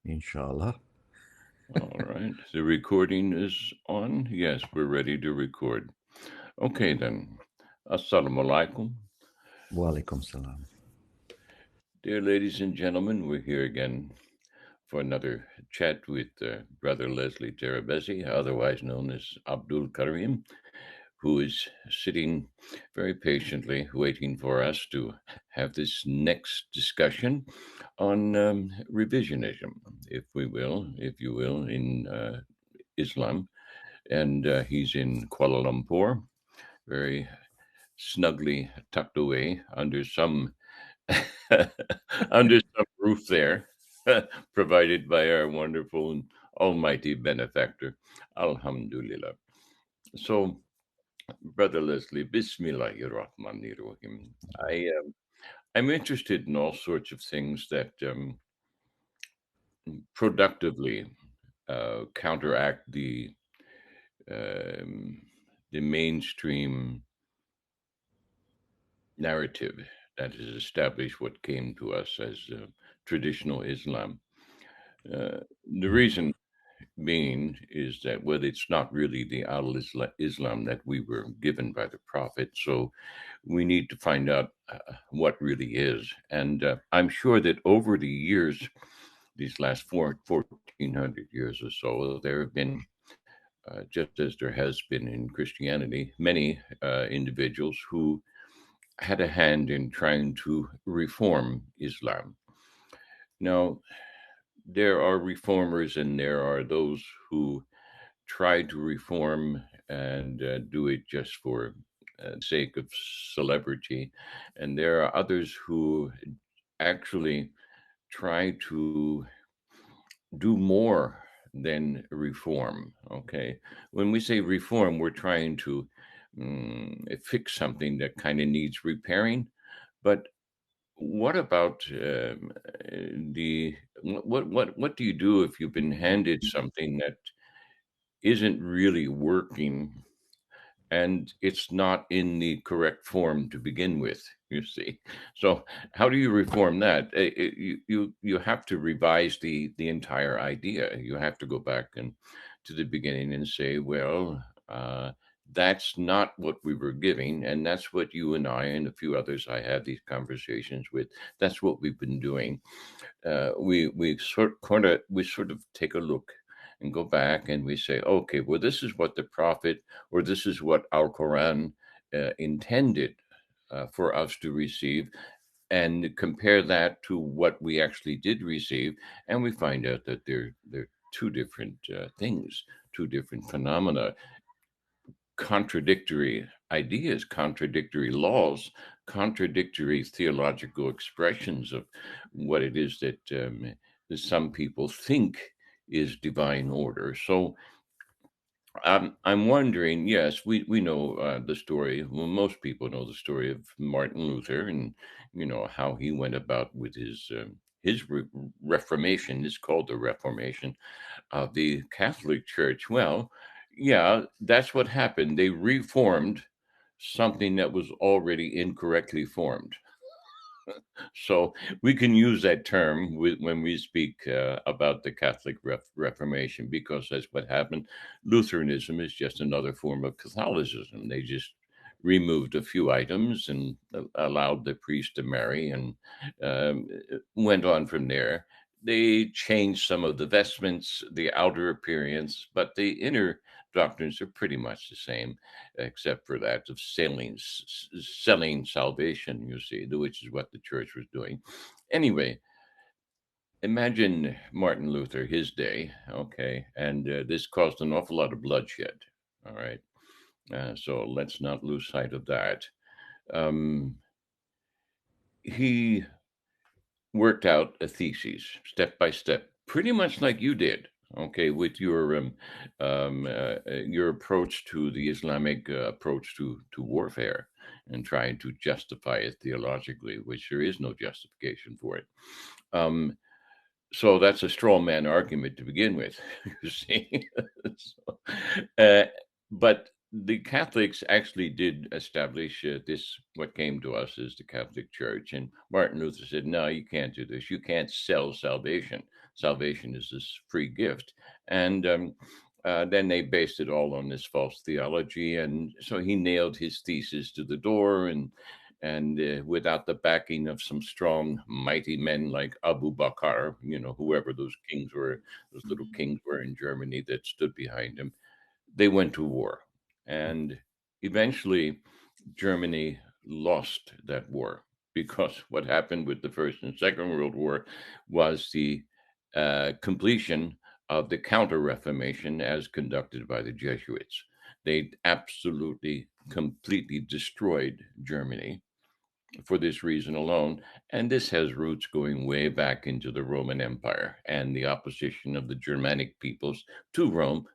Inshallah. All right. The recording is on. Yes, we're ready to record. Okay, then. Assalamu alaikum. Walaikum salam. Dear ladies and gentlemen, we're here again for another chat with Brother Leslie Terabezi, otherwise known as Abdul Karim, who is sitting very patiently waiting for us to have this next discussion on revisionism, if you will, in Islam. And he's in Kuala Lumpur, very snugly tucked away under some under some roof there, provided by our wonderful and almighty benefactor, Alhamdulillah. So, Brother Leslie, Bismillahirrahmanirrahim. I'm interested in all sorts of things that productively counteract um, the mainstream narrative that has established what came to us as traditional Islam. The reason being is that, well, it's not really the Al Islam that we were given by the Prophet. So we need to find out what really is. And I'm sure that over the years, these last 1400 years or so, there have been, just as there has been in Christianity, many individuals who had a hand in trying to reform Islam. Now, there are reformers and there are those who try to reform and do it just for the sake of celebrity. And there are others who actually try to do more than reform. Okay. When we say reform, we're trying to fix something that kind of needs repairing. But what about the what do you do if you've been handed something that isn't really working and it's not in the correct form to begin with, you see? So how do you reform that? You have to revise the entire idea. You have to go back and to the beginning and say, well, that's not what we were giving, and that's what you and I and a few others I had these conversations with. That's what we've been doing. We sort of take a look and go back and we say, okay, well, this is what the prophet or this is what our Quran intended for us to receive, and compare that to what we actually did receive, and we find out that they're two different things, two different phenomena, contradictory ideas, contradictory laws, contradictory theological expressions of what it is that some people think is divine order. So I'm wondering, yes, we know the story. Well, most people know the story of Martin Luther and, how he went about with his Reformation. It's called the Reformation of the Catholic Church. Well, yeah, that's what happened. They reformed something that was already incorrectly formed. So we can use that term when we speak about the Catholic Reformation, because that's what happened. Lutheranism is just another form of Catholicism. They just removed a few items and allowed the priest to marry, and went on from there. They changed some of the vestments, the outer appearance, but the inner doctrines are pretty much the same, except for that of selling salvation, you see, which is what the church was doing. Anyway, imagine Martin Luther, his day, okay, and this caused an awful lot of bloodshed, all right? So let's not lose sight of that. Um, he worked out a thesis step by step, pretty much like you did. Okay, with your approach to the Islamic approach to warfare and trying to justify it theologically, which there is no justification for it. Um, so that's a straw man argument to begin with, you see. So, uh, but the Catholics actually did establish this, what came to us as the Catholic Church. And Martin Luther said, no, you can't do this. You can't sell salvation. Salvation is this free gift. And then they based it all on this false theology. And so he nailed his thesis to the door. And without the backing of some strong, mighty men like Abu Bakr, whoever those kings were, those little kings were in Germany that stood behind him, they went to war. And eventually, Germany lost that war because what happened with the First and Second World War was the completion of the Counter Reformation as conducted by the Jesuits. They absolutely, completely destroyed Germany for this reason alone. And this has roots going way back into the Roman Empire and the opposition of the Germanic peoples to Rome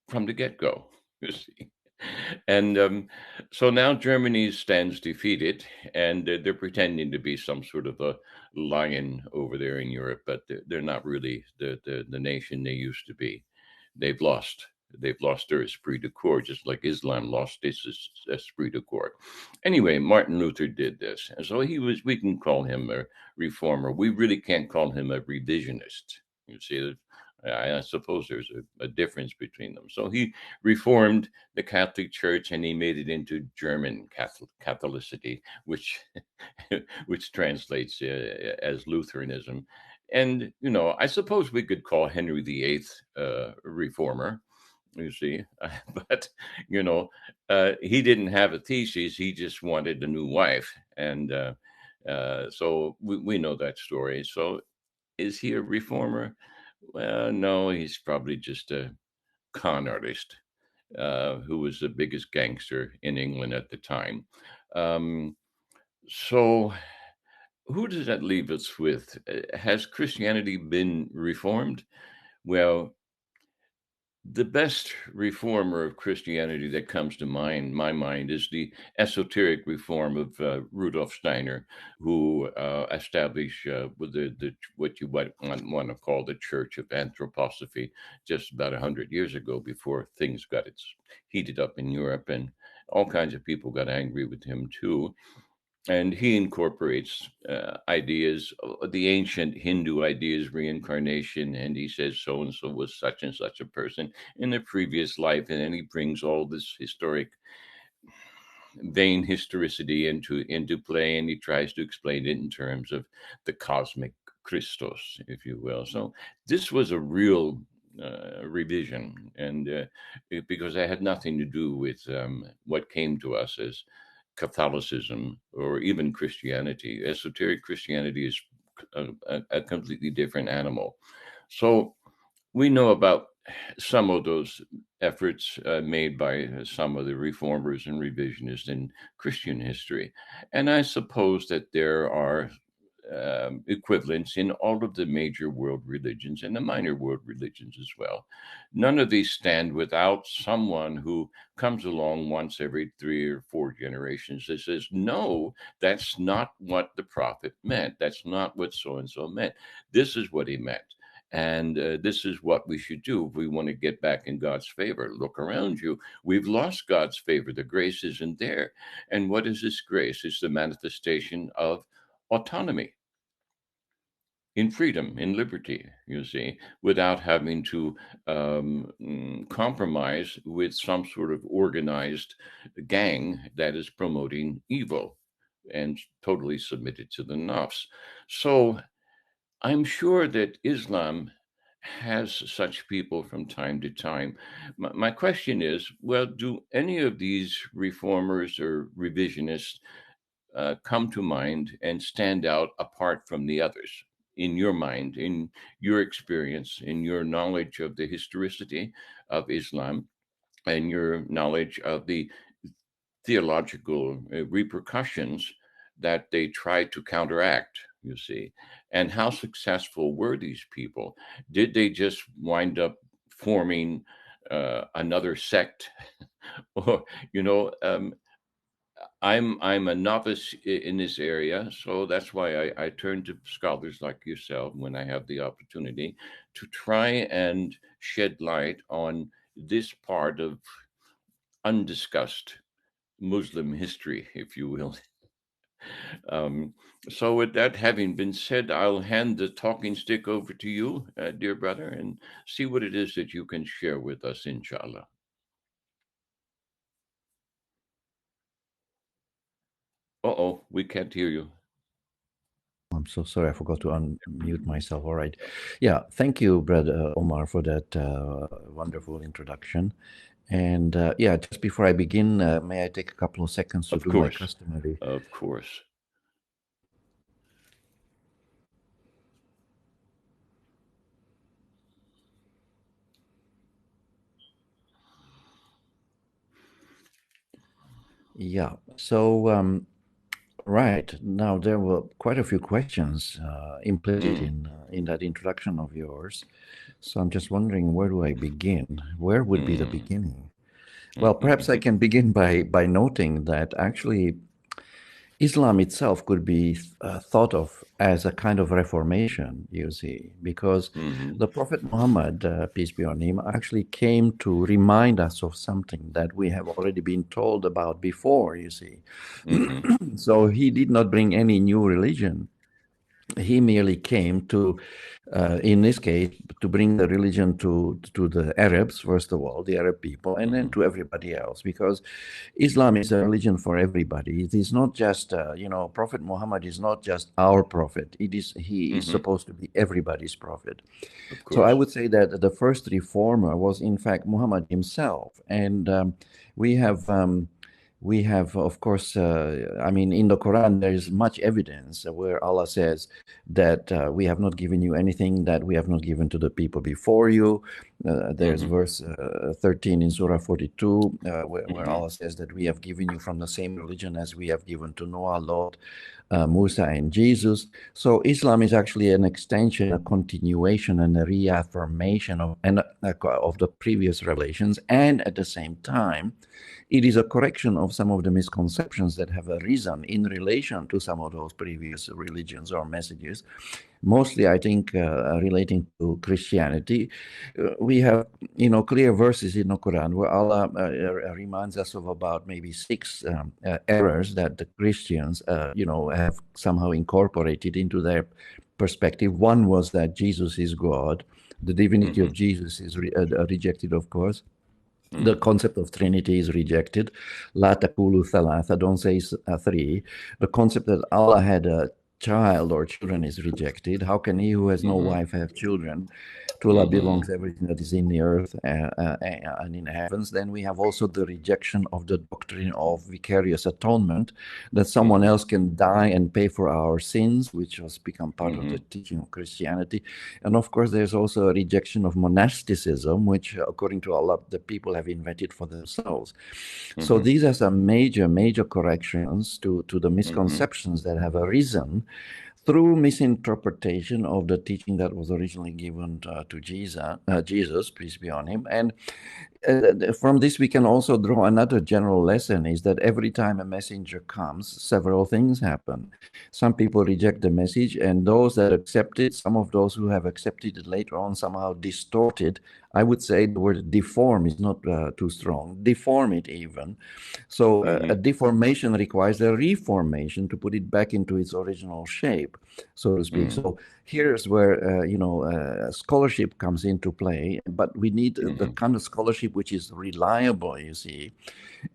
from the get go, you see. And so now Germany stands defeated, and they're pretending to be some sort of a lion over there in Europe, but they're not really the nation they used to be. They've lost. They've lost their esprit de corps, just like Islam lost its esprit de corps. Anyway, Martin Luther did this. And so we can call him a reformer. We really can't call him a revisionist. You see, I suppose there's a difference between them. So he reformed the Catholic Church and he made it into German Catholicity, which which translates as Lutheranism. And I suppose we could call Henry VIII a reformer. You see, but you know, he didn't have a thesis. He just wanted a new wife, and so we know that story. So, is he a reformer? Well, no, he's probably just a con artist who was the biggest gangster in England at the time. Um, so, who does that leave us with? Has Christianity been reformed? Well, the best reformer of Christianity that comes to my mind, is the esoteric reform of Rudolf Steiner, who established with the what you might want to call the Church of Anthroposophy just about 100 years ago, before things got heated up in Europe, and all kinds of people got angry with him too. And he incorporates ideas, the ancient Hindu ideas, reincarnation, and he says so and so was such and such a person in a previous life, and then he brings all this historic vain historicity into play, and he tries to explain it in terms of the cosmic Christos, if you will. So this was a real revision, and because it had nothing to do with what came to us as Catholicism or even Christianity. Esoteric Christianity is a completely different animal. So we know about some of those efforts made by some of the reformers and revisionists in Christian history. And I suppose that there are equivalents in all of the major world religions and the minor world religions as well. None of these stand without someone who comes along once every 3 or 4 generations that says, no, that's not what the prophet meant. That's not what so and so meant. This is what he meant. And this is what we should do if we want to get back in God's favor. Look around you. We've lost God's favor. The grace isn't there. And what is this grace? It's the manifestation of autonomy, in freedom, in liberty, you see, without having to compromise with some sort of organized gang that is promoting evil and totally submitted to the nafs. So I'm sure that Islam has such people from time to time. My question is, well, do any of these reformers or revisionists come to mind and stand out apart from the others? In your mind, in your experience, in your knowledge of the historicity of Islam, and your knowledge of the theological repercussions that they tried to counteract, you see. And how successful were these people? Did they just wind up forming another sect? Or, you know, I'm a novice in this area, so that's why I turn to scholars like yourself when I have the opportunity to try and shed light on this part of undiscussed Muslim history, if you will. Um, so, with that having been said, I'll hand the talking stick over to you, dear brother, and see what it is that you can share with us, inshallah. Uh-oh, we can't hear you. I'm so sorry, I forgot to unmute myself. All right. Yeah, thank you, Brother Omar, for that wonderful introduction. And yeah, just before I begin, may I take a couple of seconds to Of do my course, customary? of course. Yeah. So, right now there were quite a few questions implicit Mm, in that introduction of yours. So I'm just wondering, where do I begin? Where would be the mm, beginning? Well, perhaps I mm, can begin by noting that actually Islam itself could be thought of as a kind of reformation, you see, because mm, the Prophet Muhammad, peace be on him, actually came to remind us of something that we have already been told about before, you see. mm, So he did not bring any new religion. He merely came to, in this case, to bring the religion to the Arabs, first of all, the Arab people, and then mm, to everybody else, because Islam is a religion for everybody. It is not just, Prophet Muhammad is not just our prophet. He is mm. supposed to be everybody's prophet. Of So I course. would say that the first reformer was, in fact, Muhammad himself, and we have. We have, of course, I mean, in the Quran, there is much evidence where Allah says that we have not given you anything that we have not given to the people before you. There's Mm, verse 13 in Surah 42, where mm, Allah says that we have given you from the same religion as we have given to Noah, Lot, Musa, and Jesus. So Islam is actually an extension, a continuation, and a reaffirmation of the previous revelations, and at the same time, it is a correction of some of the misconceptions that have arisen in relation to some of those previous religions or messages. Mostly, I think, relating to Christianity. We have, clear verses in the Quran where Allah reminds us of about maybe six errors that the Christians, have somehow incorporated into their perspective. One was that Jesus is God. The divinity of mm, Jesus is rejected, of course. The mm, concept of Trinity is rejected. La taqulu thalatha, don't say three. The concept that Allah had a child or children is rejected. How can he who has no mm, wife have children? To Allah mm, belongs everything that is in the earth and in the heavens. Then we have also the rejection of the doctrine of vicarious atonement, that someone mm, else can die and pay for our sins, which has become part of the mm, teaching of Christianity. And of course, there's also a rejection of monasticism, which, according to Allah, the people have invented for themselves. So mm, these are some major, major corrections to the mm, misconceptions that have arisen through misinterpretation of the teaching that was originally given to Jesus, peace be on him. And from this, we can also draw another general lesson, is that every time a messenger comes, several things happen. Some people reject the message, and those that accept it, some of those who have accepted it later on somehow distort it. I would say the word deform is not too strong, deform it even. So a mm, deformation requires a reformation to put it back into its original shape, so to speak. mm, So here's where scholarship comes into play, but we need the mm, kind of scholarship which is reliable, you see,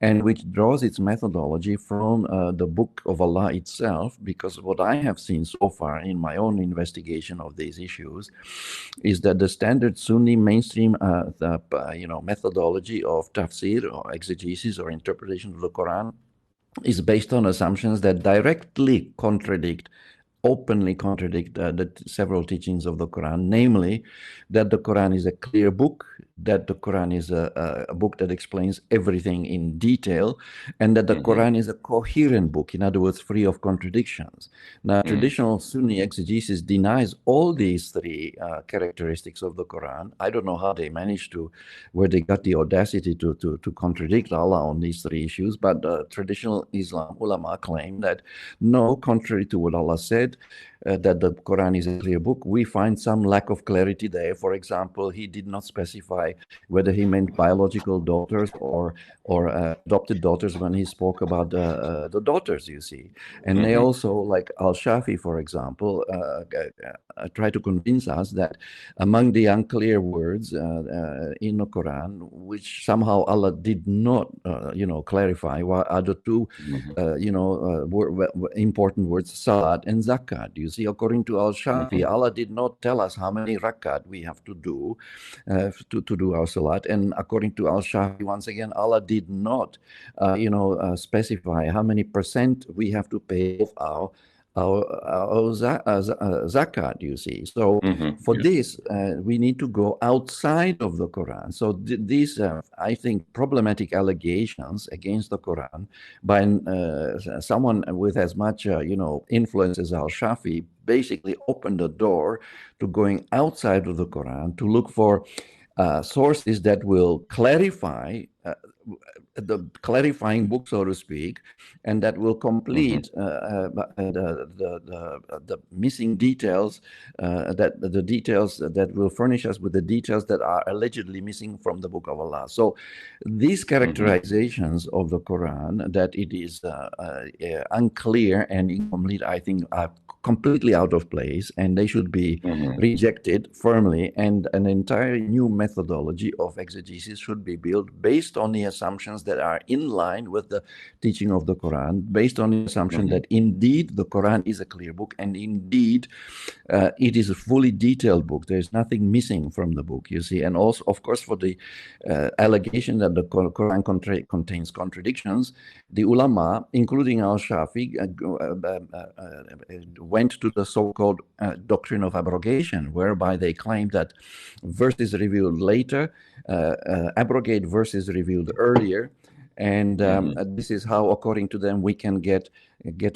and which draws its methodology from the Book of Allah itself. Because what I have seen so far in my own investigation of these issues is that the standard Sunni mainstream methodology of tafsir or exegesis or interpretation of the Quran is based on assumptions that directly contradict, openly contradict the several teachings of the Quran, namely that the Quran is a clear book, that the Quran is a book that explains everything in detail, and that the mm, Quran is a coherent book, in other words, free of contradictions. Now, mm, traditional Sunni exegesis denies all these three characteristics of the Quran. I don't know how they managed to, where they got the audacity to contradict Allah on these three issues, but traditional Islam ulama claim that no, contrary to what Allah said, that the Quran is a clear book, we find some lack of clarity there. For example, he did not specify whether he meant biological daughters or adopted daughters when he spoke about the daughters, you see. And they also, like Al-Shafi, for example, try to convince us that among the unclear words in the Quran, which somehow Allah did not, clarify, are the two, important words, salat and zakat. You see, according to Al-Shafi, Allah did not tell us how many rakat we have to do to do our salat. And according to Al-Shafi, once again, Allah did not, specify how many percent we have to pay of our zakat, you see. So for this, we need to go outside of the Quran. So these, I think, problematic allegations against the Quran by someone with as much, influence as Al-Shafi basically opened the door to going outside of the Quran to look for sources that will clarify the clarifying book, so to speak, and that will complete the missing details, that the details that will furnish us with the details that are allegedly missing from the Book of Allah. So these characterizations of the Quran, that it is unclear and incomplete, I think are completely out of place, and they should be rejected firmly, and an entire new methodology of exegesis should be built based on the assumptions that are in line with the teaching of the Quran, based on the assumption that indeed the Quran is a clear book, and indeed it is a fully detailed book. There's nothing missing from the book, you see. And also, of course, for the allegation that the Quran contains contradictions, the ulama, including Al-Shafi, went to the so-called doctrine of abrogation, whereby they claimed that verses revealed later abrogate verses revealed earlier, and this is how, according to them, we can get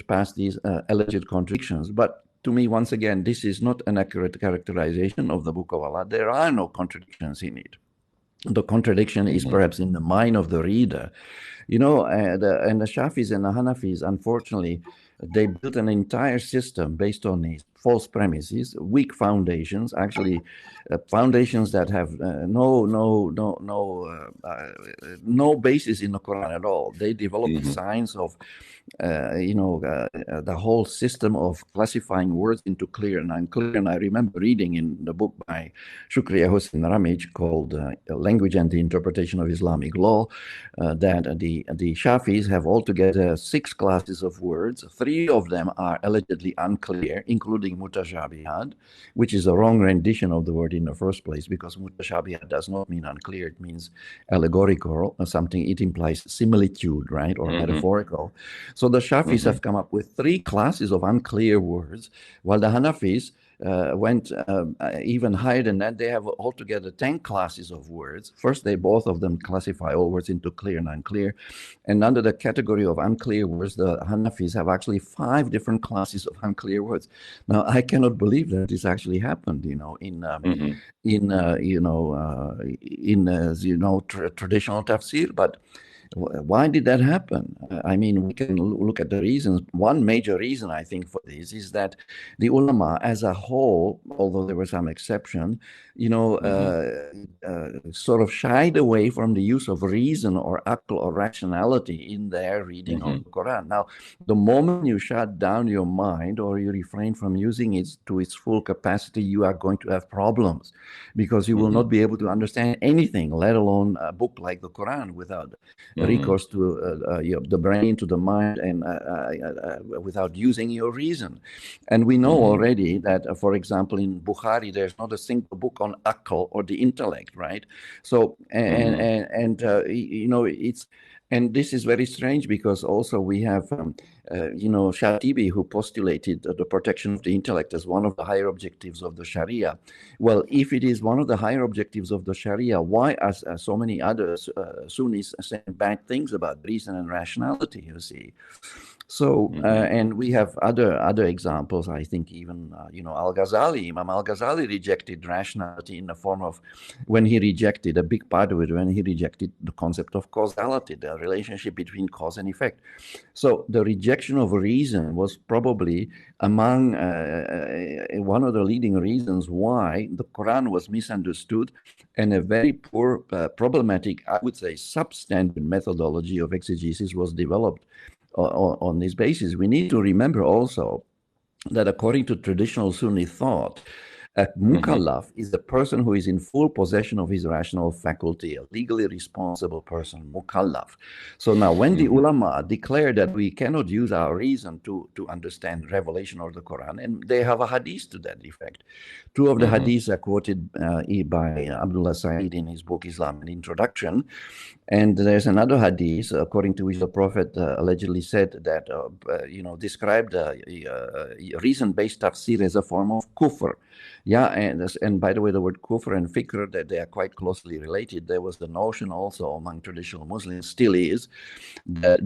past these alleged contradictions. But to me, once again, this is not an accurate characterization of the Book of Allah. There are no contradictions in it. The contradiction is perhaps in the mind of the reader. And the Shafis and the Hanafis, unfortunately, they built an entire system based on these false premises, weak foundations, actually foundations that have no basis in the Quran at all. They developed the science of the whole system of classifying words into clear and unclear. And I remember reading in the book by Shukriya Hossein Ramij called Language and the Interpretation of Islamic Law, that the Shafis have altogether 6 classes of words. 3 of them are allegedly unclear, including mutashabihat, which is a wrong rendition of the word in the first place, because mutashabihat does not mean unclear. It means allegorical or something. It implies similitude, right, or metaphorical. So the Shafis have come up with 3 classes of unclear words, while the Hanafis went even higher than that. They have altogether 10 classes of words. First, both of them classify all words into clear and unclear. And under the category of unclear words, the Hanafis have actually 5 different classes of unclear words. Now, I cannot believe that this actually happened, traditional tafsir, but why did that happen? I mean, we can look at the reasons. One major reason, I think, for this is that the ulama as a whole, although there were some exception, sort of shied away from the use of reason or aql or rationality in their reading of the Quran. Now, the moment you shut down your mind or you refrain from using it to its full capacity, you are going to have problems, because you will not be able to understand anything, let alone a book like the Quran, without recourse to the brain, to the mind, and without using your reason. And we know already that, for example, in Bukhari, there's not a single book on aql or the intellect, right? So, it's, and this is very strange, because also we have, Shatibi, who postulated the protection of the intellect as one of the higher objectives of the Sharia. Well, if it is one of the higher objectives of the Sharia, why are so many other Sunnis saying bad things about reason and rationality, you see? So, Mm-hmm. and we have other examples. I think even Al-Ghazali, Imam Al-Ghazali rejected rationality in the form of when he rejected a big part of it when he rejected the concept of causality, the relationship between cause and effect. So the rejection of reason was probably among one of the leading reasons why the Quran was misunderstood, and a very poor, problematic, I would say, substandard methodology of exegesis was developed on this basis. We need to remember also that according to traditional Sunni thought, a Mm-hmm. mukallaf is a person who is in full possession of his rational faculty, a legally responsible person, mukallaf. So now, when the Mm-hmm. ulama declare that we cannot use our reason to understand revelation or the Quran, and they have a hadith to that effect. Two of the Mm-hmm. hadiths are quoted by Abdullah Sa'id in his book Islam and Introduction. And there's another hadith, according to which the Prophet allegedly said that, described reason-based tafsir as a form of kufr. Yeah, and by the way, the word kufr and fikr, that they are quite closely related. There was the notion also among traditional Muslims, still is, that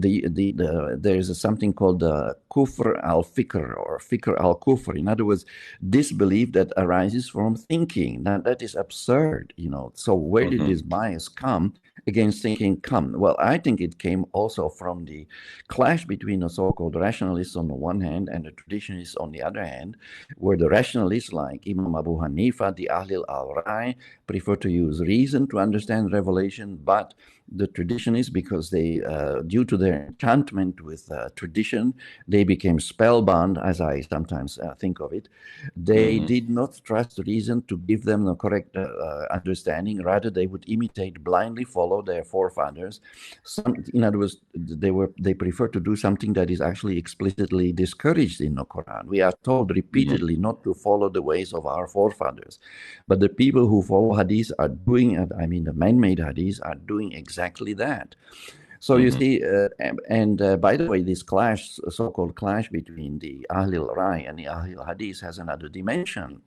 there is something called kufr al-fikr or fikr al-kufr. In other words, disbelief that arises from thinking. Now, that is absurd, So where did Mm-hmm. this bias come against thinking come? Well, I think it came also from the clash between the so-called rationalists on the one hand and the traditionalists on the other hand, where the rationalists like Imam Abu Hanifa, the Ahlul al-Rai, prefer to use reason to understand revelation, but the traditionists, because they, due to their enchantment with tradition, they became spellbound, as I sometimes think of it. They Mm-hmm. did not trust reason to give them the correct understanding. Rather, they would imitate, blindly follow their forefathers. In other words, they prefer to do something that is actually explicitly discouraged in the Quran. We are told Mm-hmm. repeatedly not to follow the ways of our forefathers, but the people who follow hadith are doing it. I mean, the man-made hadiths are doing exactly that. So you Mm-hmm. see, and by the way, this clash, so-called clash between the Ahlul Rai and the Ahlul Hadith has another dimension.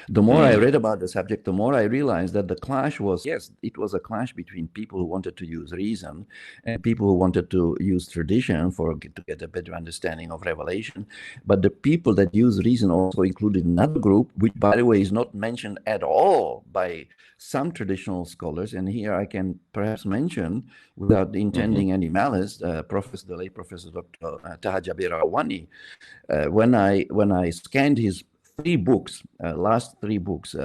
The more I Mm-hmm. read about the subject, the more I realized that the clash was, yes, it was a clash between people who wanted to use reason and people who wanted to use tradition to get a better understanding of revelation. But the people that use reason also included another group, which, by the way, is not mentioned at all by some traditional scholars. And here I can perhaps mention, without Mm-hmm. intending any malice, the late Professor Dr. Taha Jabir Awani. When I scanned his last three books,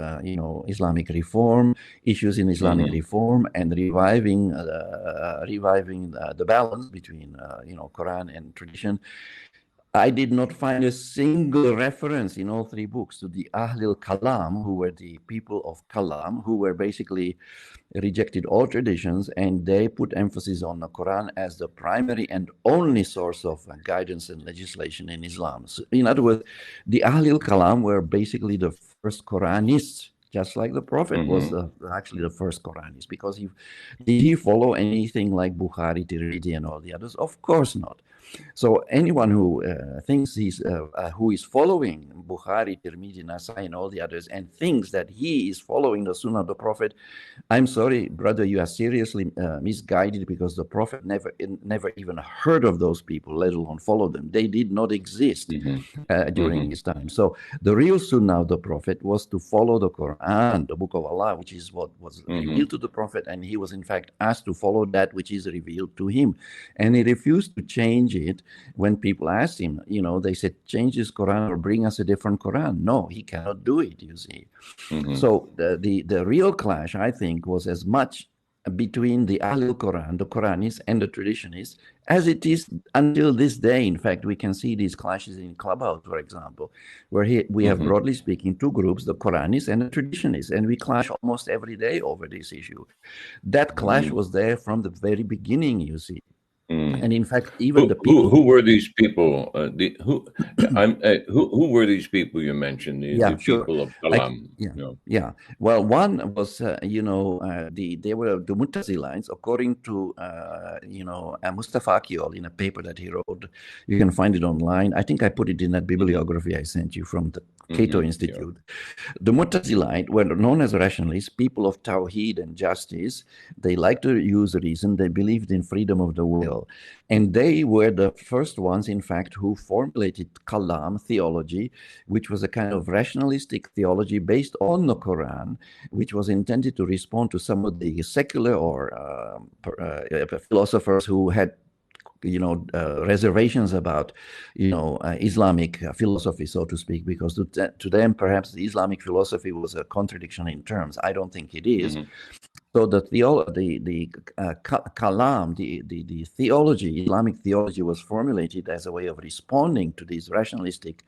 Islamic reform, issues in Islamic Mm-hmm. reform, and reviving the balance between Quran and tradition. I did not find a single reference in all three books to the Ahlul Kalam, who were the people of Kalam, who were basically rejected all traditions, and they put emphasis on the Quran as the primary and only source of guidance and legislation in Islam. So, in other words, the Ahlul Kalam were basically the first Quranists, just like the Prophet was Mm-hmm. actually the first Quranist, because did he follow anything like Bukhari, Tirmidhi, and all the others? Of course not. So anyone who thinks who is following Bukhari, Tirmidhi, Nasai, and all the others, and thinks that he is following the Sunnah of the Prophet, I'm sorry, brother, you are seriously misguided, because the Prophet never even heard of those people, let alone follow them. They did not exist during Mm-hmm. his time. So the real Sunnah of the Prophet was to follow the Quran, the Book of Allah, which is what was Mm-hmm. revealed to the Prophet, and he was in fact asked to follow that which is revealed to him, and he refused to change it. When people asked him, they said, change this Quran or bring us a different Quran. No, he cannot do it, you see. Mm-hmm. So the real clash, I think, was as much between the Ahlul Quran, the Quranists, and the traditionists, as it is until this day. In fact, we can see these clashes in Clubhouse, for example, where we have, Mm-hmm. broadly speaking, two groups, the Quranists and the traditionists, and we clash almost every day over this issue. That clash Mm-hmm. was there from the very beginning, you see. Mm. And in fact, even Who the who people who were these people? Who were these people you mentioned? The Yeah, sure. people of Like, Kalam. yeah, No. yeah. Well, one was, they were the Mu'tazilites, according to, Mustafa Akyol in a paper that he wrote. You can find it online. I think I put it in that Mm-hmm. bibliography I sent you from the Cato Mm-hmm. Yeah. Institute. The Mu'tazilite were known as rationalists, people of Tawheed and justice. They like to use reason. They believed in freedom of the will. Israel. And they were the first ones, in fact, who formulated Kalam theology, which was a kind of rationalistic theology based on the Quran, which was intended to respond to some of the secular or philosophers who had reservations about Islamic philosophy, so to speak, because to them perhaps the Islamic philosophy was a contradiction in terms. I don't think it is. Hmm. So the kalam, the theology, Islamic theology, was formulated as a way of responding to these rationalistic,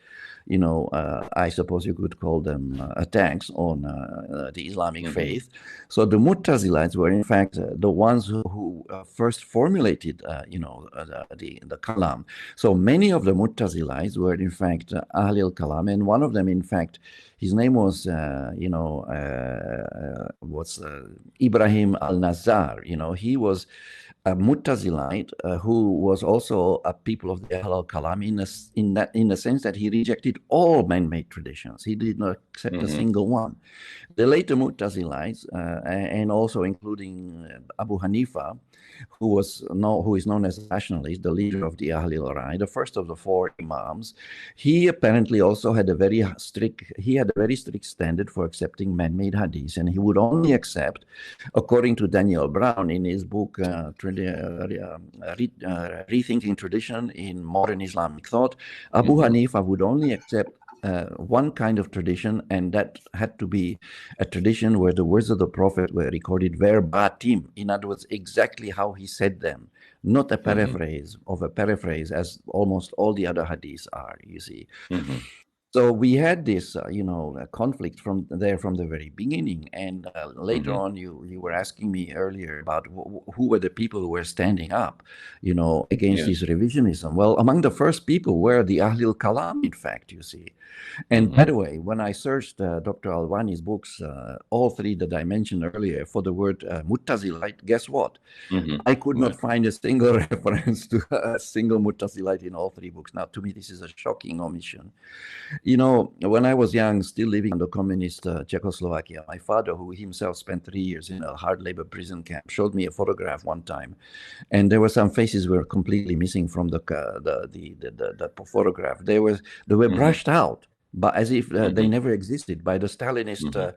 I suppose you could call them attacks on the Islamic Hmm. faith. So the Mu'tazilites were in fact the ones who first formulated, the kalam. So many of the Mu'tazilites were in fact Ahl al-Kalam, and one of them, in fact, his name was, Ibrahim al-Nazar. He was a Mu'tazilite who was also a people of the Ahl al-Kalam in the sense that he rejected all man-made traditions. He did not accept a Hmm. single one. The later Mu'tazilites, and also including Abu Hanifa, who is known as a nationalist, the leader of the Ahl al-Rai, the first of the four imams, he apparently also had a very strict standard for accepting man-made hadith, and he would only accept, according to Daniel Brown in his book Rethinking Tradition in Modern Islamic Thought, Abu Hmm. Hanifa would only accept one kind of tradition, and that had to be a tradition where the words of the Prophet were recorded verbatim. In other words, exactly how he said them, not a Hmm. paraphrase of a paraphrase, as almost all the other hadiths are, you see. Hmm. So we had this, conflict from the very beginning. And later Hmm. on, you were asking me earlier about who were the people who were standing up, against Yes. this revisionism. Well, among the first people were the Ahlul Kalam, in fact, you see. And by Hmm. the way, when I searched Dr. Alwani's books, all three that I mentioned earlier, for the word Muttazilite, guess what? Hmm. I could not Well. find a single reference to a single Muttazilite in all three books. Now, to me, this is a shocking omission. When I was young, still living under communist Czechoslovakia, my father, who himself spent 3 years in a hard labor prison camp, showed me a photograph one time, and there were some faces were completely missing from the photograph. They were Hmm. brushed out, but as if they Hmm. never existed by the Stalinist, Hmm.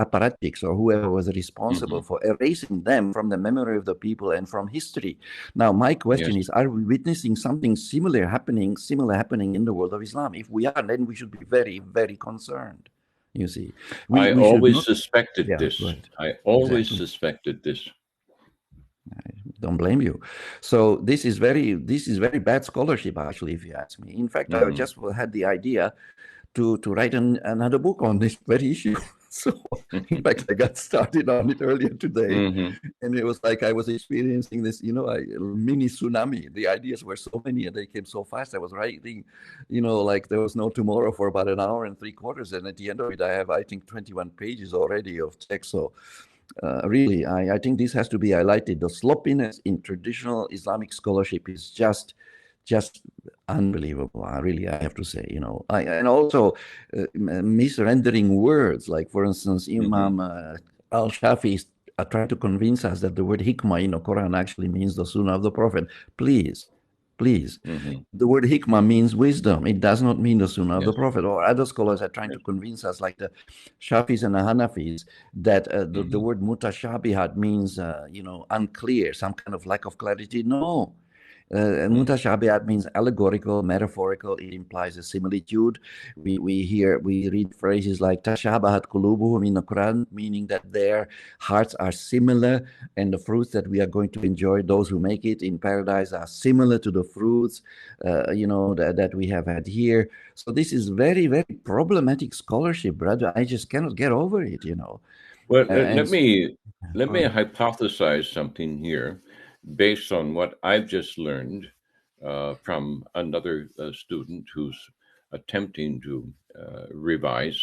apparatchiks or whoever was responsible Hmm. for erasing them from the memory of the people and from history. Now, my Yes. question is: are we witnessing something similar happening in the world of Islam? If we are, then we should be very, very concerned. You see, we I we should always not. suspected Yeah, go this. ahead. I always Exactly. suspected this. Don't blame you. So this is very bad scholarship, actually, if you ask me. In fact, I Hmm. just had the idea to write another book on this very issue. So, in fact, I got started on it earlier today, Hmm. and it was like I was experiencing this, mini tsunami. The ideas were so many, and they came so fast. I was writing, like there was no tomorrow for about an hour and 3/4, and at the end of it, I have, I think, 21 pages already of text. So, really, I think this has to be highlighted. The sloppiness in traditional Islamic scholarship is just unbelievable. Really, I have to say, and also misrendering words. Like, for instance, Hmm. Imam Al-Shafi is trying to convince us that the word hikmah in the Quran actually means the Sunnah of the Prophet. Please, please. Hmm. The word hikmah means wisdom. It does not mean the Sunnah of the Yes. Prophet. Or other scholars are trying Yes. to convince us, like the Shafis and the Hanafis, that the Hmm. word mutashabihat means, unclear, some kind of lack of clarity. No. Hmm. Mutashabihat means allegorical, metaphorical. It implies a similitude. We read phrases like tashabahat qulubuhum in the Quran, meaning that their hearts are similar, and the fruits that we are going to enjoy, those who make it in paradise, are similar to the fruits, that we have had here. So this is very, very problematic scholarship, brother. I just cannot get over it. Well, And let me let go me ahead. hypothesize something here, based on what I've just learned from another student who's attempting to revise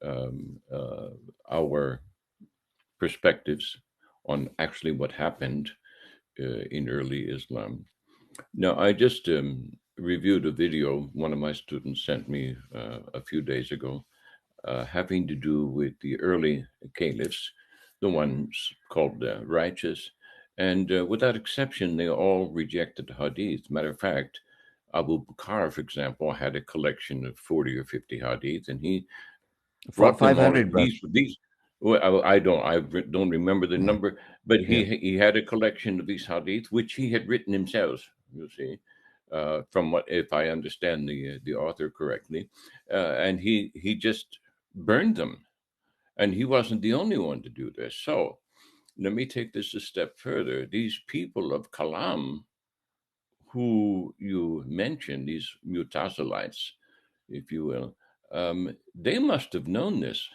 um, uh, our perspectives on actually what happened in early Islam. Now, I just reviewed a video one of my students sent me a few days ago, having to do with the early caliphs, the ones called righteous. And without exception, they all rejected the hadith. Matter of fact, Abu Bakr, for example, had a collection of 40 or 50 hadith, and he brought them all. 500, brother. These, well, I don't remember the Yeah, number, but yeah. he had a collection of these hadith, which he had written himself. You see, from what, if I understand the author correctly, and he just burned them, and he wasn't the only one to do this. So let me take this a step further. These people of Kalam, who you mentioned, these Mutazilites, if you will, they must have known this.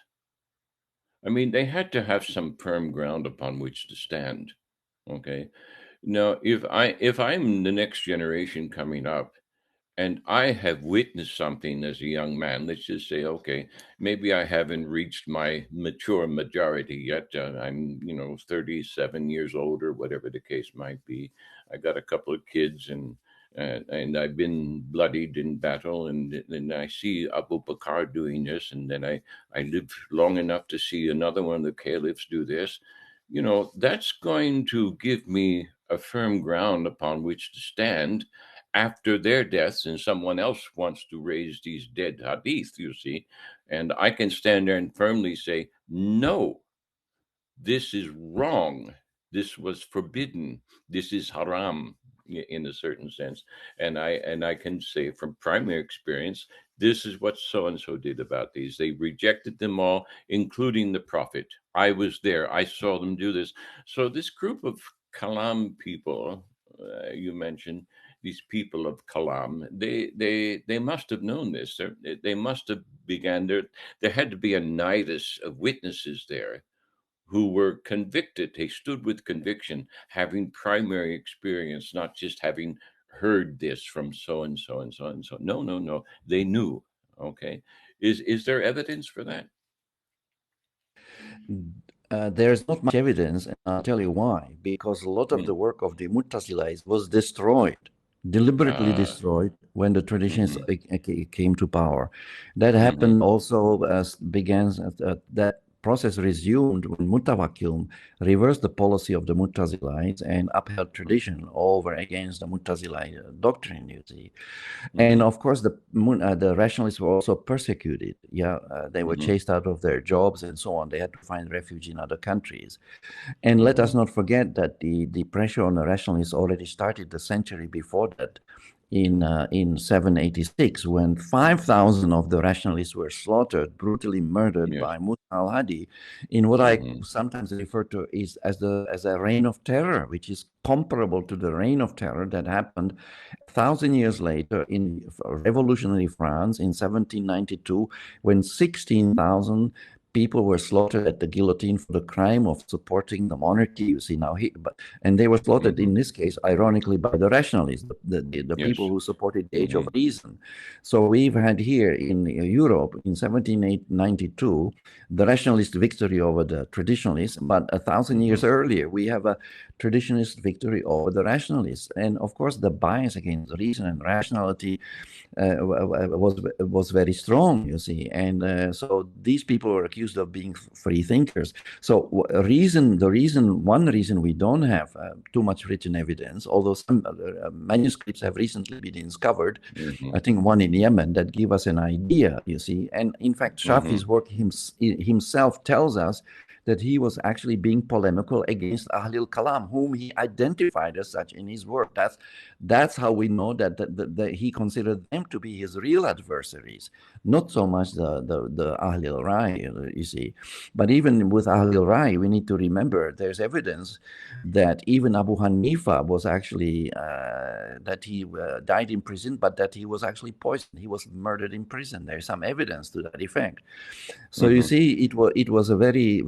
I mean, they had to have some firm ground upon which to stand. Okay. Now, if I'm the next generation coming up, and I have witnessed something as a young man, let's just say, okay, maybe I haven't reached my mature majority yet. I'm, 37 years old or whatever the case might be. I got a couple of kids, and I've been bloodied in battle, and then I see Abu Bakr doing this, and then I live long enough to see another one of the caliphs do this. That's going to give me a firm ground upon which to stand after their deaths, and someone else wants to raise these dead hadith, you see. And I can stand there and firmly say, no, this is wrong. This was forbidden. This is haram in a certain sense. And I can say from primary experience, this is what so and so did about these. They rejected them all, including the prophet. I was there. I saw them do this. So this group of Kalam people, you mentioned, these people of Kalam, they must have known this. They must have began there. There had to be a nidus of witnesses there who were convicted. They stood with conviction, having primary experience, not just having heard this from so and so and so and so. No, no, no. They knew. Okay. Is there evidence for that? There's not much evidence, and I'll tell you why. Because a lot of Hmm. the work of the Mu'tazilis was destroyed, deliberately Ah. destroyed, when the traditions Mm-hmm. came to power. That Mm-hmm. happened also as began that process resumed when Mutawakkil reversed the policy of the Mu'tazilis and upheld tradition over against the Mu'tazilite doctrine. You see. And Mm-hmm. of course, the rationalists were also persecuted. Yeah, they were Mm-hmm. chased out of their jobs and so on. They had to find refuge in other countries. And let Mm-hmm. us not forget that the pressure on the rationalists already started the century before that, in 786, when 5,000 of the rationalists were slaughtered, brutally murdered Yes. by Musa al-Hadi, in what I Mm-hmm. sometimes refer to is as a reign of terror, which is comparable to the reign of terror that happened 1,000 years later in revolutionary France in 1792, when 16,000 people were slaughtered at the guillotine for the crime of supporting the monarchy. You see now, and they were slaughtered Mm-hmm. in this case, ironically, by the rationalists, the Yes. people who supported the Age Mm-hmm. of Reason. So we've had here in Europe in 1792 the rationalist victory over the traditionalists, but 1,000 years Mm-hmm. earlier we have a traditionalist victory over the rationalists, and of course the bias against reason and rationality was very strong, you see, and so these people were accused of being free thinkers. So one reason we don't have too much written evidence, although some manuscripts have recently been discovered, Mm-hmm. I think one in Yemen, that give us an idea, you see, and in fact Mm-hmm. Shafi's work himself tells us that he was actually being polemical against Ahlul Kalam, whom he identified as such in his work. That's how we know that he considered them to be his real adversaries, not so much the Ahlul Rai, you see. But even with Ahlul Rai, we need to remember there's evidence that even Abu Hanifa was actually that he died in prison, but that he was actually poisoned. He was murdered in prison. There's some evidence to that effect. So you Mm-hmm. see, it was a very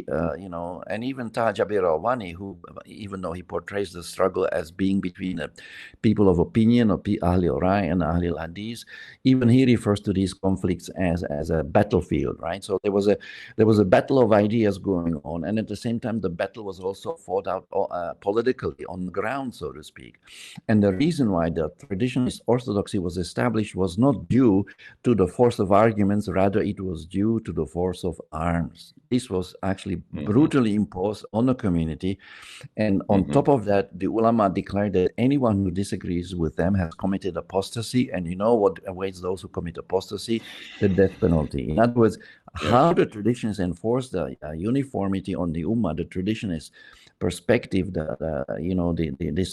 and even Taj Rawani, who even though he portrays the struggle as being between the people of opinion of Ahlul Rai and Ahlul Hadith, even he refers to these conflicts as a battlefield, right? So there was a battle of ideas going on, and at the same time, the battle was also fought out politically on the ground, so to speak. And the reason why the traditionalist orthodoxy was established was not due to the force of arguments, rather it was due to the force of arms. This was actually Mm-hmm. brutally imposed on the community. And on Mm-hmm. top of that, the ulama declared that anyone who disagrees with them has committed apostasy. And you know what awaits those who commit apostasy? The death penalty. In other words, Yes. how the traditions enforce the uniformity on the ummah, the traditionist perspective, this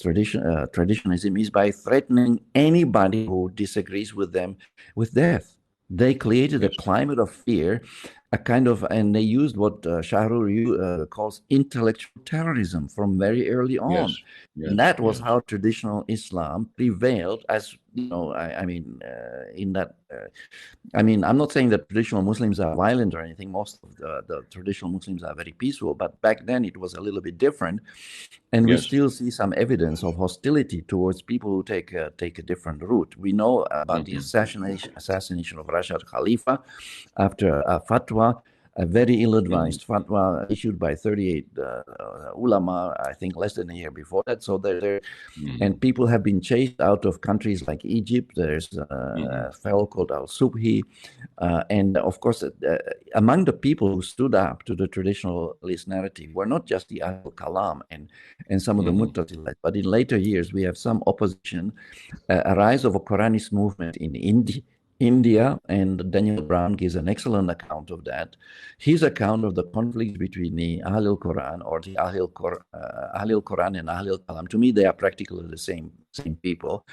traditionalism is by threatening anybody who disagrees with them with death. They created a Yes. climate of fear, a kind of, and they used what Shahrur calls intellectual terrorism from very early Yes. on. Yes. And that was Yes. how traditional Islam prevailed, as you know. In that. I'm not saying that traditional Muslims are violent or anything. Most of the traditional Muslims are very peaceful, but back then it was a little bit different, and we Yes. still see some evidence of hostility towards people who take a different route. We know about the Mm-hmm. assassination of Rashid Khalifa after a fatwa, a very Mm-hmm. ill-advised fatwa issued by 38 ulama, I think less than a year before that. So Mm-hmm. and people have been chased out of countries like Egypt. There's Mm-hmm. a fellow called Al-Subhi. And of course, among the people who stood up to the traditionalist narrative were not just the Ahl Kalam and some of the Mm-hmm. Mu'tazilah, but in later years, we have some opposition, a rise of a Quranist movement in India, and Daniel Brown gives an excellent account of that. His account of the conflicts between the Ahlul Quran or the Ahlul Quran and Ahlul Kalam, to me, they are practically the same people.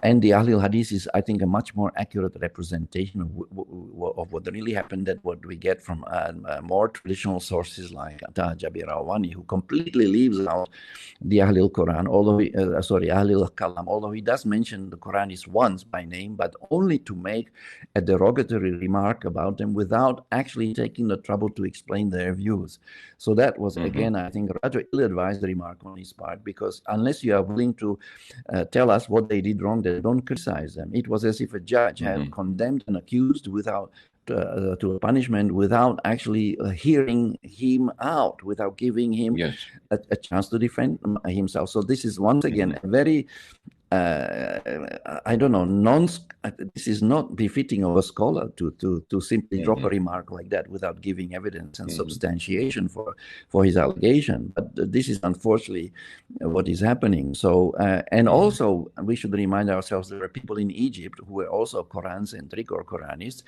And the Ahlul Hadith is, I think, a much more accurate representation of what really happened than what we get from more traditional sources like Ata Jabir Rawani, who completely leaves out the Ahlul Quran, Ahlul Kalam, although he does mention the Quranis once by name, but only to make a derogatory remark about them without actually taking the trouble to explain their views. So that was, Mm-hmm. again, I think, rather ill-advised remark on his part, because unless you are willing to tell us what they did wrong, they don't criticize them. It was as if a judge had Mm-hmm. condemned an accused without to a punishment without actually hearing him out, without giving him Yes. a chance to defend himself. So this is once again Mm-hmm. a very I don't know, this is not befitting of a scholar to simply drop Mm-hmm. a remark like that without giving evidence and Mm-hmm. substantiation for his allegation. But this is unfortunately what is happening. So, and Mm-hmm. also we should remind ourselves there are people in Egypt who were also Quran-centric or Quranists.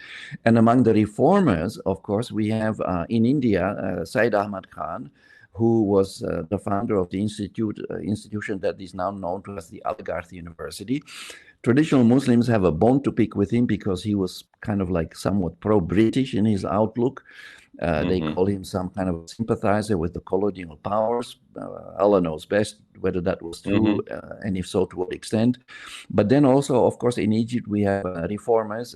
And among the reformers, of course, we have in India, Said Ahmad Khan, who was the founder of the institution that is now known to as the Al-Garth University. Traditional Muslims have a bone to pick with him because he was kind of like somewhat pro-British in his outlook. They Mm-hmm. call him some kind of sympathizer with the colonial powers. Allah knows best whether that was true, Mm-hmm. and if so, to what extent. But then also, of course, in Egypt, we have reformers,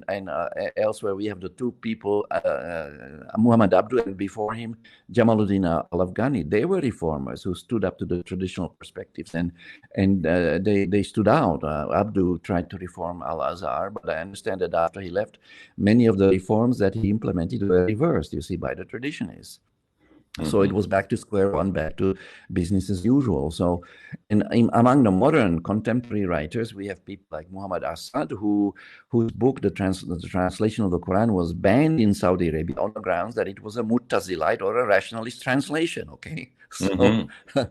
and elsewhere we have the two people, Muhammad Abdu, and before him, Jamaluddin al-Afghani. They were reformers who stood up to the traditional perspectives, and they stood out. Abdu tried to reform Al-Azhar, but I understand that after he left, many of the reforms that he implemented were reversed, you see, by the traditionalists. So it Mm-hmm. was back to square one, back to business as usual. So, among the modern contemporary writers, we have people like Muhammad Assad, whose book, the translation of the Quran, was banned in Saudi Arabia on the grounds that it was a Mu'tazilite or a rationalist translation. Okay, so Mm-hmm.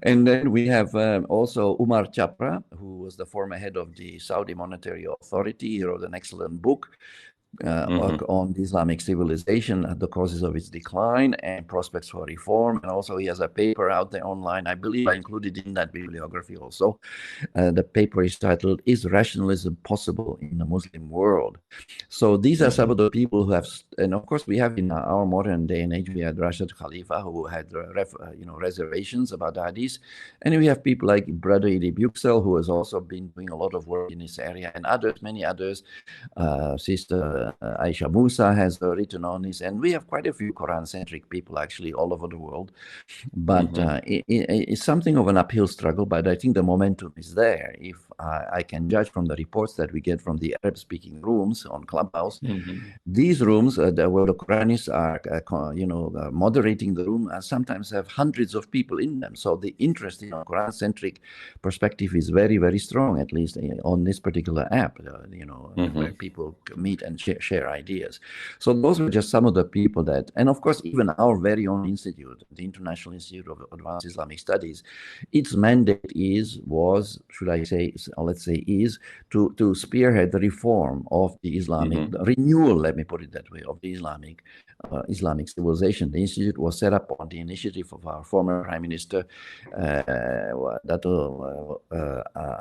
and then we have also Umar Chapra, who was the former head of the Saudi Monetary Authority. He wrote an excellent book Mm-hmm. on the Islamic civilization, the causes of its decline and prospects for reform. And also he has a paper out there online. I believe I included in that bibliography also. The paper is titled, "Is Rationalism Possible in the Muslim World?" So these are some Mm-hmm. of the people who have, and of course we have in our modern day and age, we had Rashid Khalifa who had reservations about the hadith. And we have people like Brother Edip Yüksel, who has also been doing a lot of work in this area, and others, many others. Sister Aisha Musa has written on this, and we have quite a few Quran-centric people actually all over the world. But Mm-hmm. it's something of an uphill struggle, but I think the momentum is there. If I can judge from the reports that we get from the Arab-speaking rooms on Clubhouse, Mm-hmm. these rooms where the Quranists are, moderating the room, sometimes have hundreds of people in them. So the interest in a Quran-centric perspective is very, very strong, at least on this particular app, where Mm-hmm. people meet and share ideas. So those were just some of the people that, and of course, even our very own institute, the International Institute of Advanced Islamic Studies, its mandate should I say, let's say, is to spearhead the reform of the Islamic, the renewal, let me put it that way, of the Islamic civilization. The institute was set up on the initiative of our former Prime Minister, Dato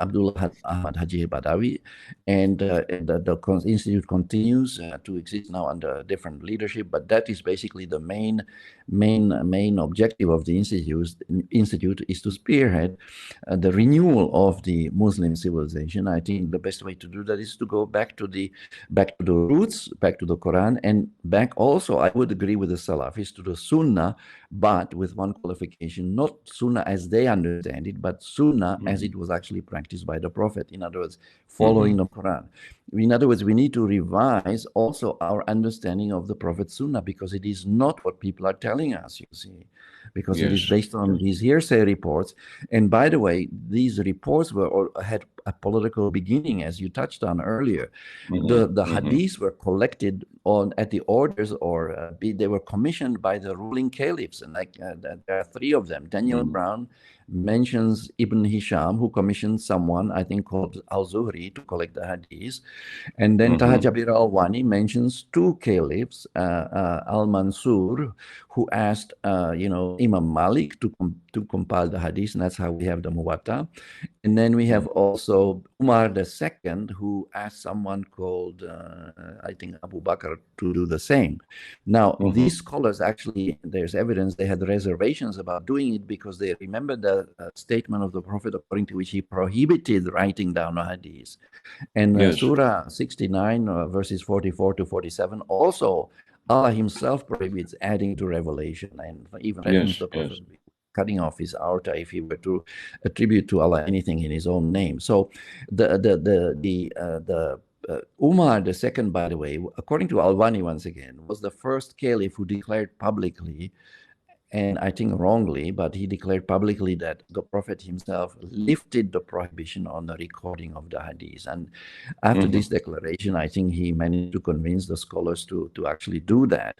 Abdullah Ahmad Haji Badawi, and the institute continues to exist now under different leadership. But that is basically the main objective of the institute is to spearhead the renewal of the Muslim civilization. I think the best way to do that is to go back to the roots, back to the Quran, and back also, I would agree with the Salafis, to the Sunnah, but with one qualification: not Sunnah as they understand it, but Sunnah as it was actually practiced by the Prophet. In other words, following the Quran. In other words, we need to revise also our understanding of the Prophet's Sunnah, because it is not what people are telling us, you see, because it is based on these hearsay reports. And by the way, these reports had a political beginning, as you touched on earlier. The hadiths were collected at the orders, or they were commissioned by the ruling caliphs, and there are three of them. Daniel Brown mentions Ibn Hisham, who commissioned someone, I think, called Al-Zuhri to collect the hadiths. And then Taha Jabir al-Wani mentions two caliphs, Al-Mansur, who asked, Imam Malik to compile the hadiths, and that's how we have the Muwatta. And then we have also Umar II, who asked someone called, I think, Abu Bakr to do the same. Now, these scholars actually, there's evidence they had reservations about doing it, because they remember the statement of the Prophet according to which he prohibited writing down a hadith. And Surah 69, verses 44 to 47, also Allah himself prohibits adding to revelation, and even threatens the Prophet cutting off his aorta if he were to attribute to Allah anything in his own name. So Umar II, by the way, according to Al-Wani once again, was the first caliph who declared publicly, and I think wrongly, but he declared publicly that the Prophet himself lifted the prohibition on the recording of the hadith. And after this declaration, I think he managed to convince the scholars to actually do that.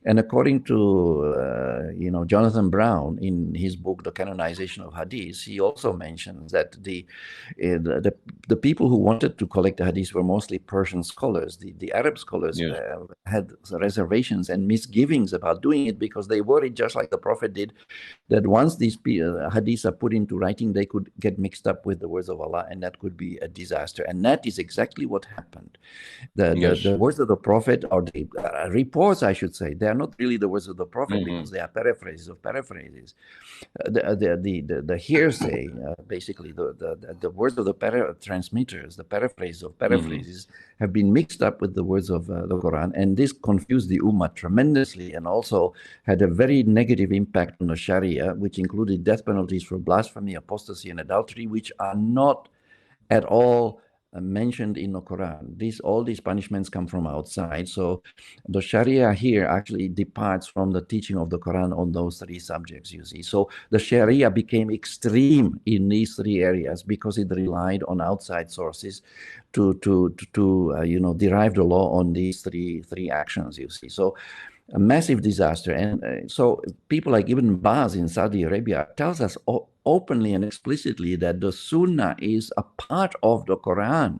And according to Jonathan Brown, in his book The Canonization of Hadith, he also mentions that the people who wanted to collect the hadith were mostly Persian scholars. The Arab scholars had reservations and misgivings about doing it, because they worried, just like the Prophet did, that once these hadiths are put into writing, they could get mixed up with the words of Allah, and that could be a disaster. And that is exactly what happened. The words of the Prophet, or the reports, I should say, they are not really the words of the Prophet, because they are paraphrases of paraphrases. The hearsay, basically, the words of the transmitters, the paraphrase of paraphrases, have been mixed up with the words of the Quran, and this confused the Ummah tremendously, and also had a very negative impact on the Sharia, which included death penalties for blasphemy, apostasy, and adultery, which are not at all mentioned in the Quran. All these punishments come from outside. So the Sharia here actually departs from the teaching of the Quran on those three subjects, you see. So the Sharia became extreme in these three areas, because it relied on outside sources to derive the law on these three actions, you see. So a massive disaster. And so people like Ibn Baz in Saudi Arabia tells us openly and explicitly that the Sunnah is a part of the Quran.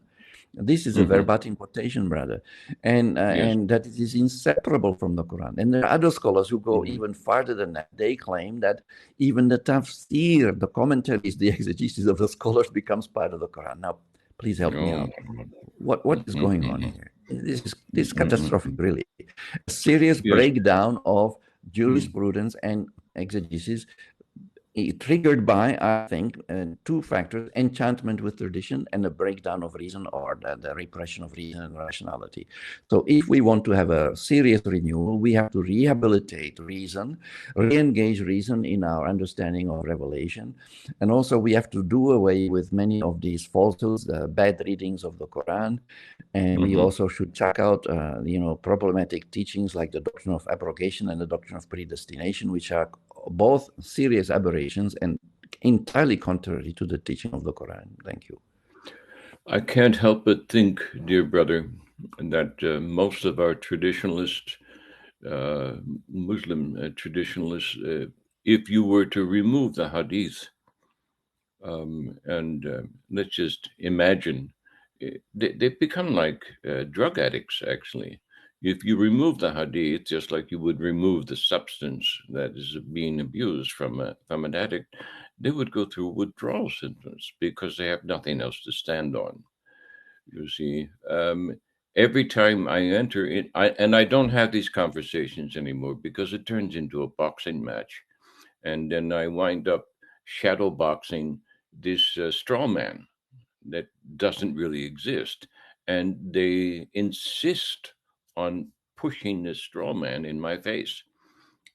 This is a verbatim quotation, brother, and that it is inseparable from the Quran. And there are other scholars who go even farther than that. They claim that even the tafsir, the commentaries, the exegesis of the scholars becomes part of the Quran. Now, please help me out. What is going on here? This is catastrophic, really. A serious breakdown of jurisprudence and exegesis, triggered by, I think, two factors: enchantment with tradition and a breakdown of reason, or the repression of reason and rationality. So if we want to have a serious renewal, we have to rehabilitate reason, re-engage reason in our understanding of revelation. And also we have to do away with many of these falsehoods, the bad readings of the Quran. And we also should check out, problematic teachings like the doctrine of abrogation and the doctrine of predestination, which are both serious aberrations and entirely contrary to the teaching of the Quran. Thank you. I can't help but think, dear brother, that most of our traditionalists, uh, Muslim traditionalists, if you were to remove the hadith, and let's just imagine, they've become like drug addicts, actually. If you remove the hadith, just like you would remove the substance that is being abused from an addict, they would go through withdrawal symptoms because they have nothing else to stand on. You see, every time I enter in, and I don't have these conversations anymore because it turns into a boxing match, and then I wind up shadow boxing this straw man that doesn't really exist, and they insist on pushing this straw man in my face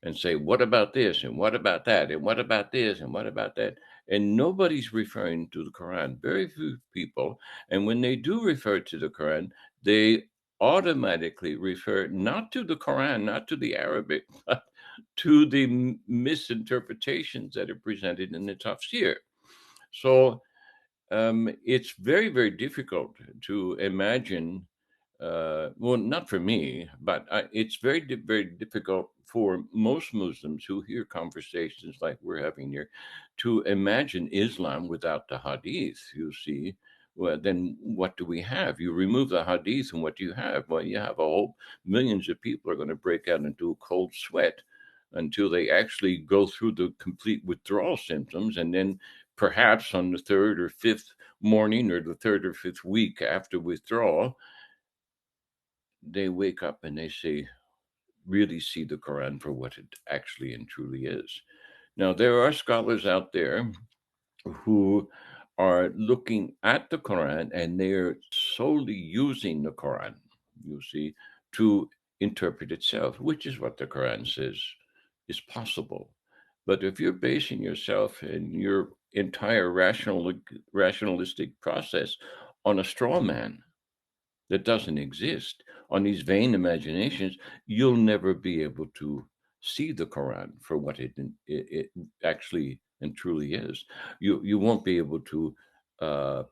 and say, what about this? And what about that? And what about this? And what about that? And nobody's referring to the Quran. Very few people. And when they do refer to the Quran, they automatically refer not to the Quran, not to the Arabic, but to the misinterpretations that are presented in the tafsir. So it's very, very difficult to imagine. Well, not for me, but it's very difficult for most Muslims who hear conversations like we're having here to imagine Islam without the Hadith. You see, well, then what do we have? You remove the Hadith, and what do you have? Well, you have a whole millions of people are going to break out into a cold sweat until they actually go through the complete withdrawal symptoms, and then perhaps on the third or fifth morning or the third or fifth week after withdrawal, they wake up and they say, really see the Quran for what it actually and truly is. Now, there are scholars out there who are looking at the Quran and they're solely using the Quran, you see, to interpret itself, which is what the Quran says is possible. But if you're basing yourself and your entire rationalistic process on a straw man that doesn't exist, on these vain imaginations, you'll never be able to see the Quran for what it actually and truly is. You won't be able to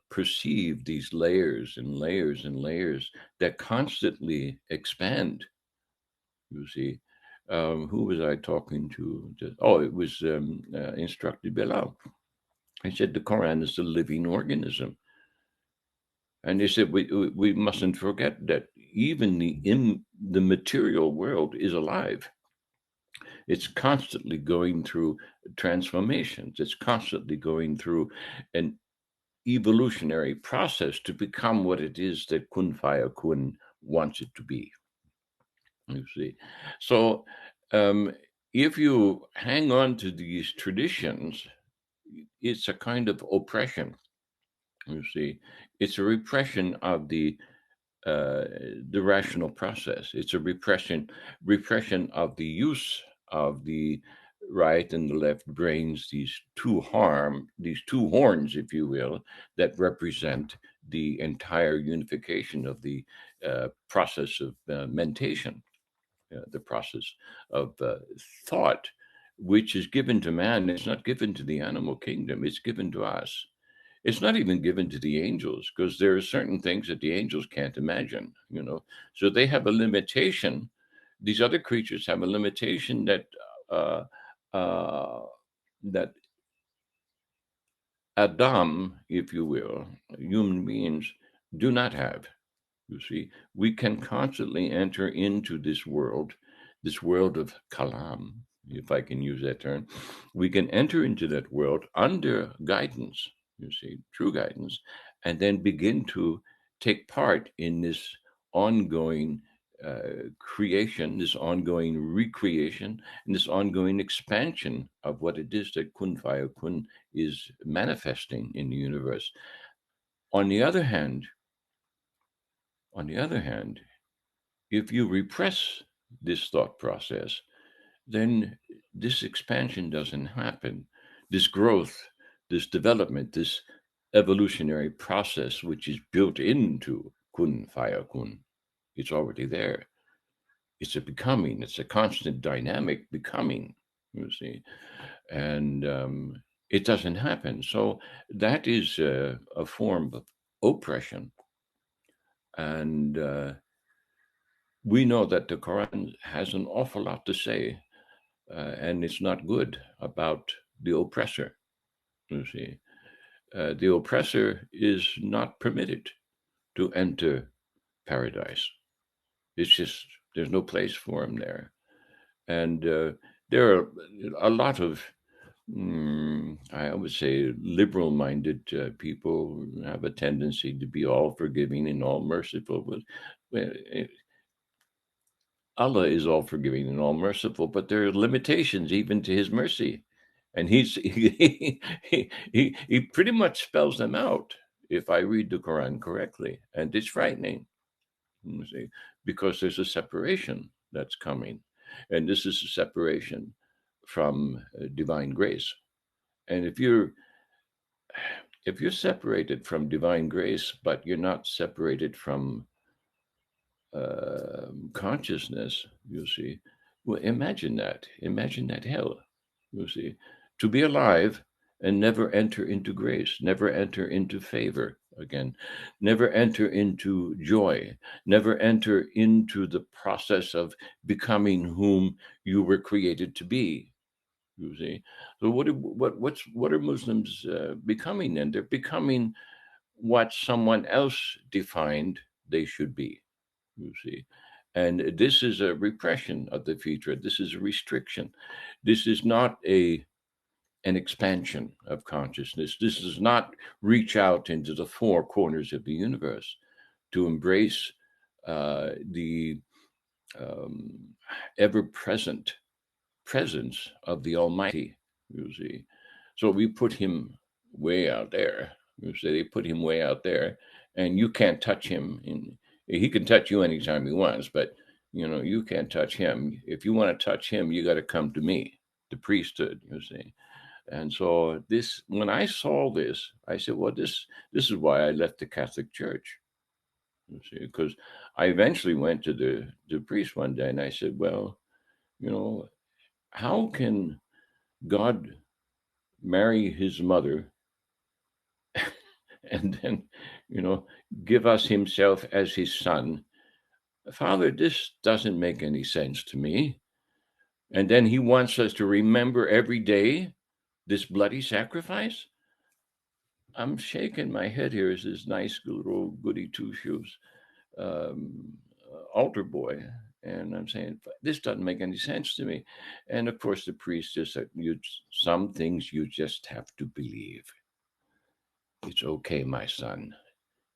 perceive these layers and layers and layers that constantly expand. You see, who was I talking to? Oh, it was Instructed Bilal. I said the Quran is a living organism. And they said we mustn't forget that even the material world is alive. It's constantly going through transformations. It's constantly going through an evolutionary process to become what it is that Kun Fayakun wants it to be. You see, so um, if you hang on to these traditions, it's a kind of oppression. You see, it's a repression of uh, the rational process. It's a repression of the use of the right and the left brains, these two horns, if you will, that represent the entire unification of the process of mentation, the process of thought, which is given to man. It's not given to the animal kingdom. It's given to us. It's not even given to the angels because there are certain things that the angels can't imagine, you know. So they have a limitation. These other creatures have a limitation uh, uh, that Adam, if you will, human beings do not have. You see, we can constantly enter into this world of kalam, if I can use that term. We can enter into that world under guidance, you see, true guidance, and then begin to take part in this ongoing creation, this ongoing recreation, and this ongoing expansion of what it is that Kun Faya Kun is manifesting in the universe. On the other hand, on the other hand, if you repress this thought process, then this expansion doesn't happen. This growth, this development, this evolutionary process, which is built into kun faya kun, it's already there. It's a becoming, it's a constant dynamic becoming, you see, and it doesn't happen. So that is a form of oppression. And we know that the Quran has an awful lot to say, and it's not good about the oppressor. You see, the oppressor is not permitted to enter paradise. It's just there's no place for him there, and there are a lot of I would say liberal-minded people have a tendency to be all forgiving and all merciful, but well, Allah is all forgiving and all merciful, but there are limitations even to His mercy, and he pretty much spells them out if I read the Quran correctly, and it's frightening. You see, because there's a separation that's coming, and this is a separation from divine grace. And if you're separated from divine grace, but you're not separated from consciousness, you see, well, imagine that hell, you see, to be alive and never enter into grace, never enter into favor again, never enter into joy, never enter into the process of becoming whom you were created to be. You see, so what are Muslims becoming? Then they're becoming what someone else defined they should be. You see, and this is a repression of the future. This is a restriction. This is not an expansion of consciousness. This does not reach out into the four corners of the universe to embrace the um, ever-present presence of the Almighty, you see. So we put him way out there. You see, they put him way out there, and you can't touch him. He can touch you anytime he wants, but you can't touch him. If you want to touch him, you got to come to me, the priesthood. You see. And so this, when I saw this, I said, "Well, this is why I left the Catholic Church." You see, because I eventually went to the priest one day, and I said, "Well, you know, how can God marry his mother and then, you know, give us himself as his son? Father, this doesn't make any sense to me." And then he wants us to remember every day this bloody sacrifice. I'm shaking my head here as this nice little goody two shoes altar boy. And I'm saying, this doesn't make any sense to me. And of course, the priest just said, some things you just have to believe. It's okay, my son.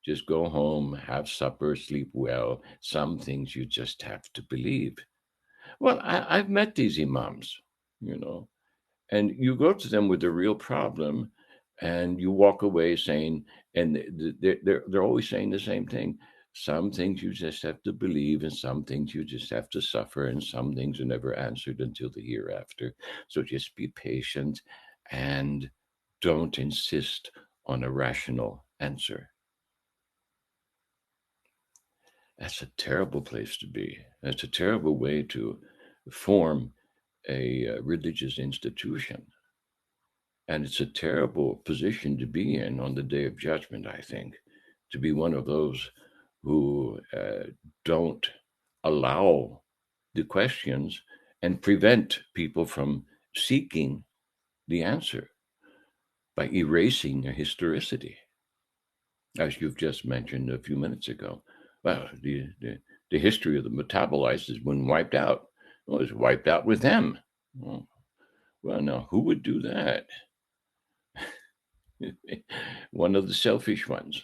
Just go home, have supper, sleep well. Some things you just have to believe. Well, I've met these imams, you know, and you go to them with a real problem, and you walk away saying, and they're always saying the same thing. Some things you just have to believe, and some things you just have to suffer, and some things are never answered until the hereafter. So just be patient and don't insist on a rational answer. That's a terrible place to be. That's a terrible way to form a religious institution. And it's a terrible position to be in on the day of judgment, I think, to be one of those who don't allow the questions and prevent people from seeking the answer by erasing their historicity, as you've just mentioned a few minutes ago. Well, the history of the metabolites has been wiped out. Well, it's wiped out with them. Well, now, who would do that? One of the selfish ones.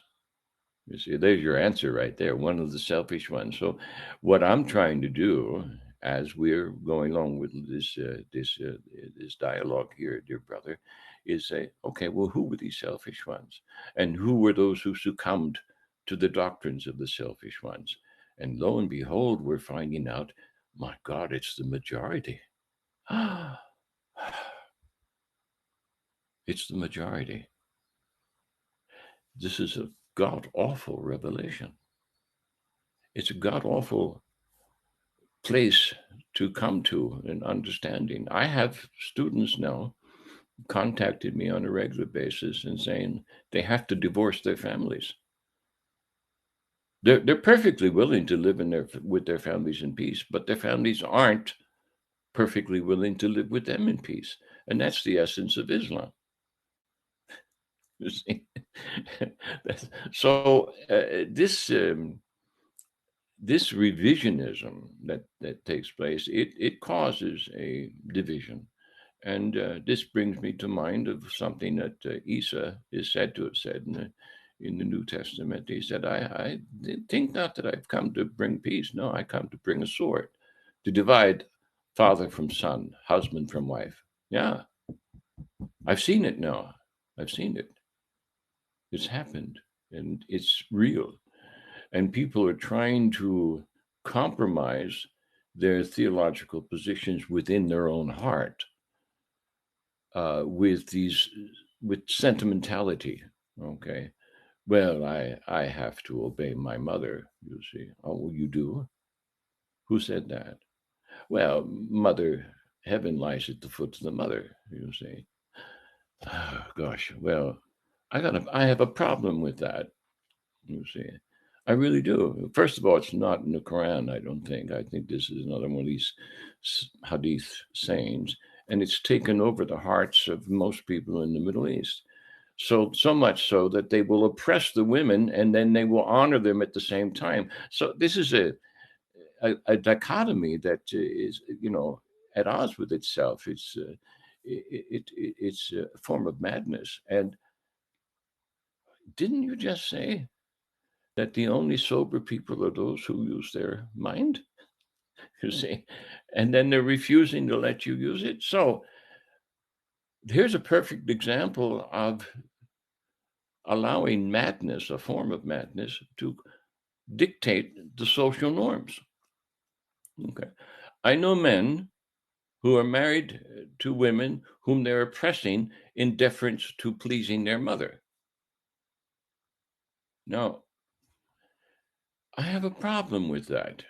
You see, there's your answer right there. One of the selfish ones. So, what I'm trying to do as we're going along with this dialogue here, dear brother, is say, okay, well, who were these selfish ones, and who were those who succumbed to the doctrines of the selfish ones? And lo and behold, we're finding out, my God, it's the majority. It's the majority. This is a god awful revelation. It's a god awful place to come to an understanding. I have students now contacted me on a regular basis and saying they have to divorce their families. They're perfectly willing to live with their families in peace, but their families aren't perfectly willing to live with them in peace, and that's the essence of Islam. You see, so this revisionism that takes place, it causes a division. And this brings me to mind of something that Isa is said to have said in the New Testament. He said, I think not that I've come to bring peace. No, I come to bring a sword, to divide father from son, husband from wife. Yeah, I've seen it now. I've seen it. It's happened and it's real. And people are trying to compromise their theological positions within their own heart with sentimentality. Okay, well, I have to obey my mother. You see, oh, you do. Who said that? Well, mother, heaven lies at the foot of the mother. You see. Oh, gosh. Well, I have a problem with that. You see, I really do. First of all, it's not in the Quran. I don't think. I think this is another one of these hadith sayings, and it's taken over the hearts of most people in the Middle East. So much so that they will oppress the women and then they will honor them at the same time. So this is a dichotomy that is, at odds with itself. It's a form of madness. And didn't you just say that the only sober people are those who use their mind? You see, and then they're refusing to let you use it. So here's a perfect example of allowing madness, a form of madness, to dictate the social norms. Okay. I know men who are married to women whom they're oppressing in deference to pleasing their mother. Now, I have a problem with that.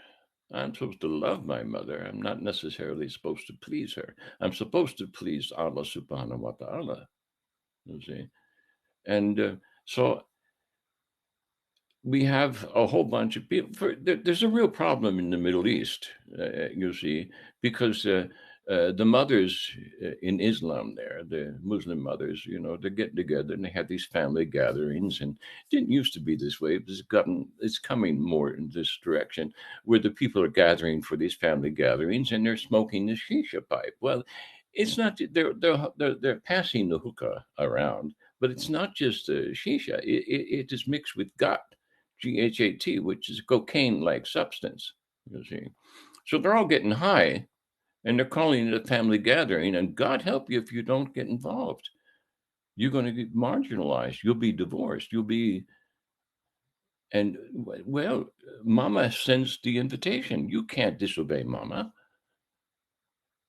I'm supposed to love my mother. I'm not necessarily supposed to please her. I'm supposed to please Allah subhanahu wa ta'ala. You see? And so we have a whole bunch of people. There's a real problem in the Middle East, you see, because the mothers in Islam there, the Muslim mothers, they're getting together and they have these family gatherings. And it didn't used to be this way, but it's coming more in this direction, where the people are gathering for these family gatherings and they're smoking the shisha pipe. Well, it's not they're passing the hookah around, but it's not just shisha. It is mixed with GHAT, which is a cocaine-like substance. You see, so they're all getting high, and they're calling it a family gathering. And God help you if you don't get involved. You're going to get marginalized. You'll be divorced. And well, Mama sends the invitation. You can't disobey Mama.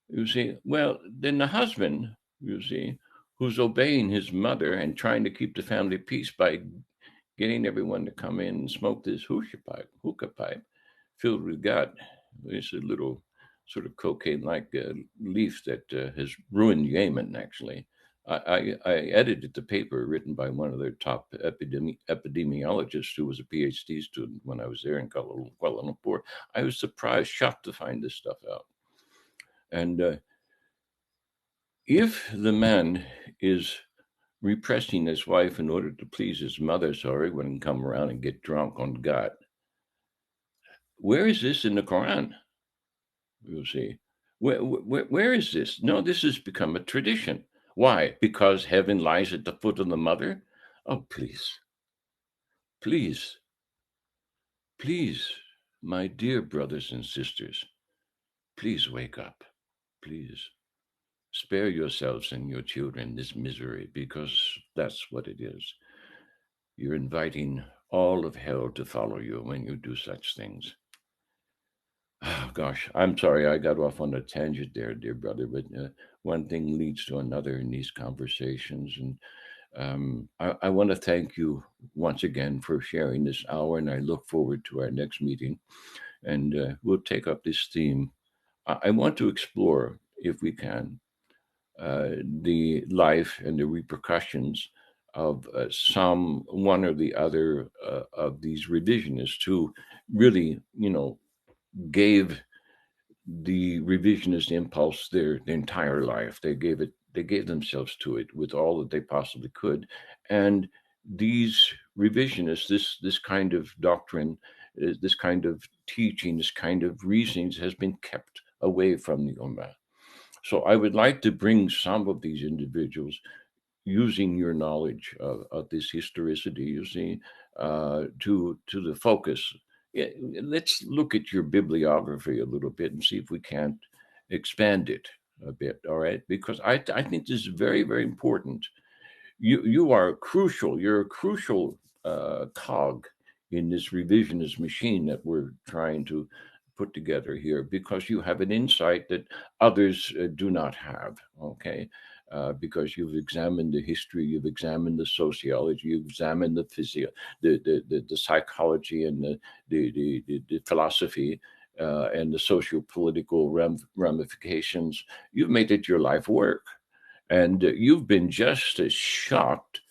You see, well, then the husband, you see, who's obeying his mother and trying to keep the family peace by getting everyone to come in and smoke this hookah pipe filled with God. It's a little sort of cocaine-like leaf that has ruined Yemen, actually. I edited the paper written by one of their top epidemiologists who was a PhD student when I was there in Kuala Lumpur. I was surprised, shocked to find this stuff out. And if the man is repressing his wife in order to please his mother, so he wouldn't come around and get drunk on God, where is this in the Quran? You see, where is this? No, this has become a tradition. Why? Because heaven lies at the foot of the mother? Oh, please, please, please, my dear brothers and sisters, please wake up. Please spare yourselves and your children this misery, because that's what it is. You're inviting all of hell to follow you when you do such things. Oh, gosh, I'm sorry I got off on a tangent there, dear brother, but one thing leads to another in these conversations. And I want to thank you once again for sharing this hour, and I look forward to our next meeting. And we'll take up this theme. I want to explore, if we can, the life and the repercussions of some one or the other of these revisionists who really, gave the revisionist impulse their entire life. They gave themselves to it with all that they possibly could. And these revisionists, this kind of doctrine, this kind of teaching, this kind of reasonings has been kept away from the Ummah. So I would like to bring some of these individuals, using your knowledge of this historicity, you see, to the focus. Yeah, let's look at your bibliography a little bit and see if we can't expand it a bit. All right, because I think this is very, very important. You are crucial. You're a crucial cog in this revisionist machine that we're trying to put together here, because you have an insight that others do not have. Okay. Because you've examined the history, you've examined the sociology, you've examined the the psychology, and the philosophy, and the socio-political ramifications. You've made it your life work, and you've been just as shocked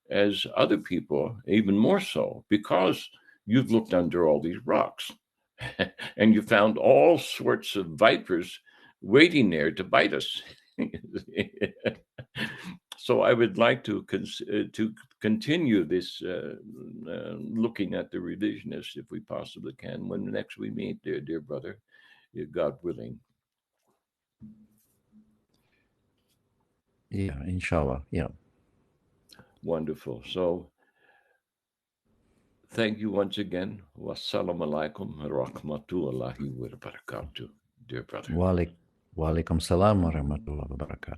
as other people, even more so, because you've looked under all these rocks and you found all sorts of vipers waiting there to bite us. So I would like to continue this looking at the revisionists, if we possibly can, when next we meet, dear brother, God willing. Yeah, inshallah. Yeah. Wonderful. So thank you once again. Wassalamu alaikum rahmatullahi wa barakatuh, dear brother. Wa alaikum salam wa rahmatullahi wa barakatuh.